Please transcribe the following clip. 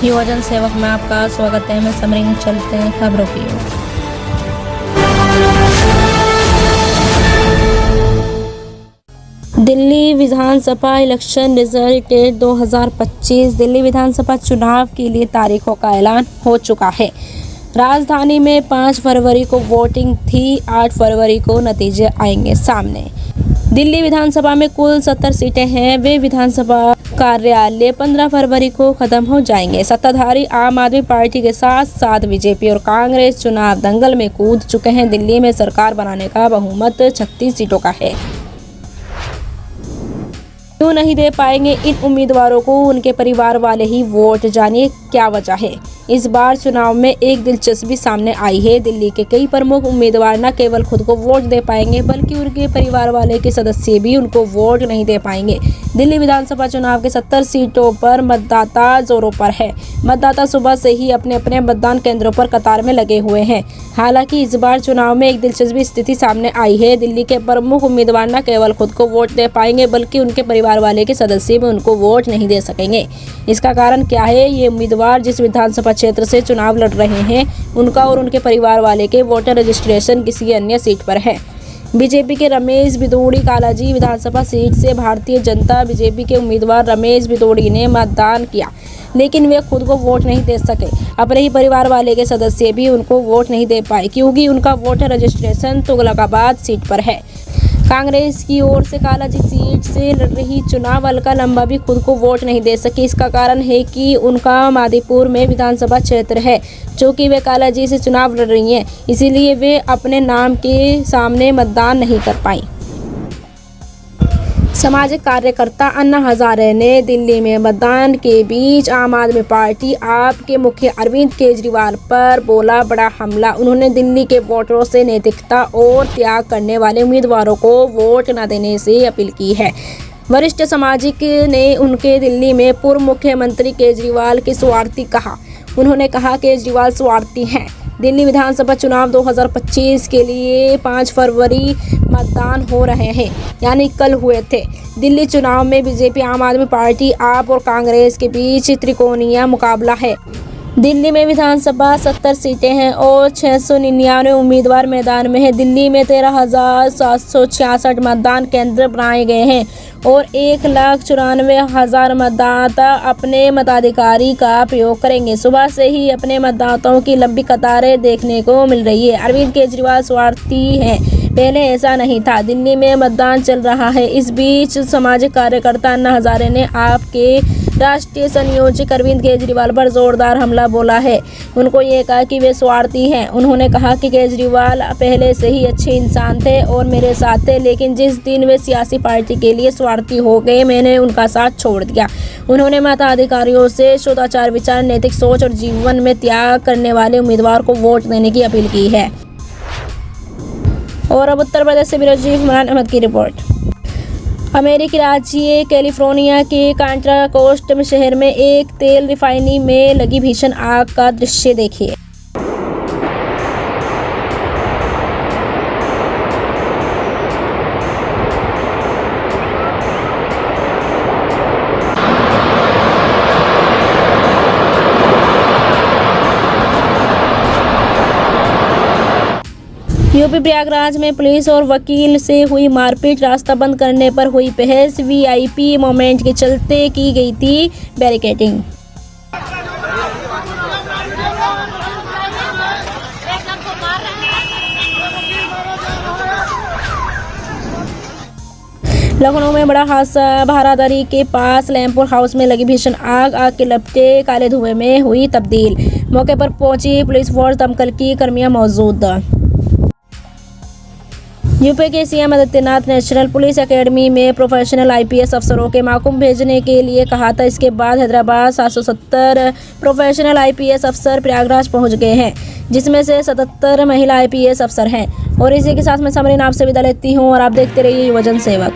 युवजन सेवक में आपका स्वागत है। मैं समरिंग, चलते हैं खबरों की ओर। दिल्ली विधानसभा इलेक्शन रिजल्ट 2025। दिल्ली विधानसभा चुनाव के लिए तारीखों का ऐलान हो चुका है। राजधानी में 5 फरवरी को वोटिंग थी, 8 फरवरी को नतीजे आएंगे सामने। दिल्ली विधानसभा में कुल 70 सीटें हैं। वे विधानसभा कार्यालय 15 फरवरी को खत्म हो जाएंगे। सत्ताधारी आम आदमी पार्टी के साथ साथ बीजेपी और कांग्रेस चुनाव दंगल में कूद चुके हैं। दिल्ली में सरकार बनाने का बहुमत 36 सीटों का है। क्यों नहीं दे पाएंगे इन उम्मीदवारों को उनके परिवार वाले ही वोट? जानिए क्या वजह है। इस बार चुनाव में एक दिलचस्पी सामने आई है। दिल्ली के कई प्रमुख उम्मीदवार न केवल खुद को वोट दे पाएंगे बल्कि उनके परिवार वाले के सदस्य भी उनको वोट नहीं दे पाएंगे। दिल्ली विधानसभा चुनाव के 70 सीटों पर मतदाता जोरों पर है। मतदाता सुबह से ही अपने अपने मतदान केंद्रों पर कतार में लगे हुए हैं। हालांकि इस बार चुनाव में एक दिलचस्पी स्थिति सामने आई है। दिल्ली के प्रमुख उम्मीदवार न केवल खुद को वोट दे पाएंगे बल्कि उनके परिवार वाले के सदस्य भी उनको वोट नहीं दे सकेंगे। इसका कारण क्या है? ये उम्मीदवार जिस विधानसभा क्षेत्र से चुनाव लड़ रहे हैं उनका और उनके परिवार वाले के वोटर रजिस्ट्रेशन किसी अन्य सीट पर है। बीजेपी के रमेश भिदोड़ी कालाजी विधानसभा सीट से भारतीय जनता बीजेपी के उम्मीदवार रमेश भिदोड़ी ने मतदान किया, लेकिन वे खुद को वोट नहीं दे सके। अपने ही परिवार वाले के सदस्य भी उनको वोट नहीं दे पाए क्योंकि उनका वोटर रजिस्ट्रेशन तुगलकाबाद सीट पर है। कांग्रेस की ओर से कालाजी सीट से लड़ रही चुनाव अलका लंबा भी खुद को वोट नहीं दे सकी। इसका कारण है कि उनका मादीपुर में विधानसभा क्षेत्र है, जो कि वे कालाजी से चुनाव लड़ रही हैं, इसीलिए वे अपने नाम के सामने मतदान नहीं कर पाई। सामाजिक कार्यकर्ता अन्ना हजारे ने दिल्ली में मतदान के बीच आम आदमी पार्टी आप के मुखिया अरविंद केजरीवाल पर बोला बड़ा हमला। उन्होंने दिल्ली के वोटरों से नैतिकता और त्याग करने वाले उम्मीदवारों को वोट न देने से अपील की है। वरिष्ठ सामाजिक ने उनके दिल्ली में पूर्व मुख्यमंत्री केजरीवाल के स्वार्थी कहा। उन्होंने कहा केजरीवाल स्वार्थी हैं। दिल्ली विधानसभा चुनाव 2025 के लिए 5 फरवरी मतदान हो रहे हैं, यानी कल हुए थे। दिल्ली चुनाव में बीजेपी, आम आदमी पार्टी, आप और कांग्रेस के बीच त्रिकोणीय मुकाबला है। दिल्ली में विधानसभा 70 सीटें हैं और 699 उम्मीदवार मैदान में हैं। दिल्ली में 13,766 मतदान केंद्र बनाए गए हैं और 1,94,000 मतदाता अपने मताधिकारी का प्रयोग करेंगे। सुबह से ही अपने मतदाताओं की लंबी कतारें देखने को मिल रही है। अरविंद केजरीवाल स्वार्थी हैं, पहले ऐसा नहीं था। दिल्ली में मतदान चल रहा है। इस बीच सामाजिक कार्यकर्ता अन्ना हजारे ने आपके राष्ट्रीय संयोजक अरविंद केजरीवाल पर जोरदार हमला बोला है। उनको ये कहा कि वे स्वार्थी हैं। उन्होंने कहा कि केजरीवाल पहले से ही अच्छे इंसान थे और मेरे साथ थे, लेकिन जिस दिन वे सियासी पार्टी के लिए स्वार्थी हो गए मैंने उनका साथ छोड़ दिया। उन्होंने मताधिकारियों से शुद्ध आचार विचार, नैतिक सोच और जीवन में त्याग करने वाले उम्मीदवार को वोट देने की अपील की है। और अब उत्तर प्रदेश से ब्यूरो चीफ इमरान अहमद की रिपोर्ट। अमेरिकी राज्य कैलिफोर्निया के कांट्रा कोस्ट शहर में एक तेल रिफाइनरी में लगी भीषण आग का दृश्य देखिए। यूपी प्रयागराज में पुलिस और वकील से हुई मारपीट, रास्ता बंद करने पर हुई बहस, वीआईपी मोमेंट के चलते की गई थी बैरिकेडिंग। लखनऊ में बड़ा हादसा, भारादरी के पास लैमपुर हाउस में लगी भीषण आग के लपटे काले धुएं में हुई तब्दील। मौके पर पहुंची पुलिस फोर्स, दमकल की कर्मियां मौजूद। यूपी के CM Adityanath national police academy में प्रोफेशनल आईपीएस अफसरों के माकूम भेजने के लिए कहा था। इसके बाद हैदराबाद 770 प्रोफेशनल आईपीएस अफसर प्रयागराज पहुंच गए हैं, जिसमें से 77 महिला आईपीएस अफसर हैं। और इसी के साथ मैं समरीन आपसे विदा लेती हूं और आप देखते रहिए युवजन सेवक।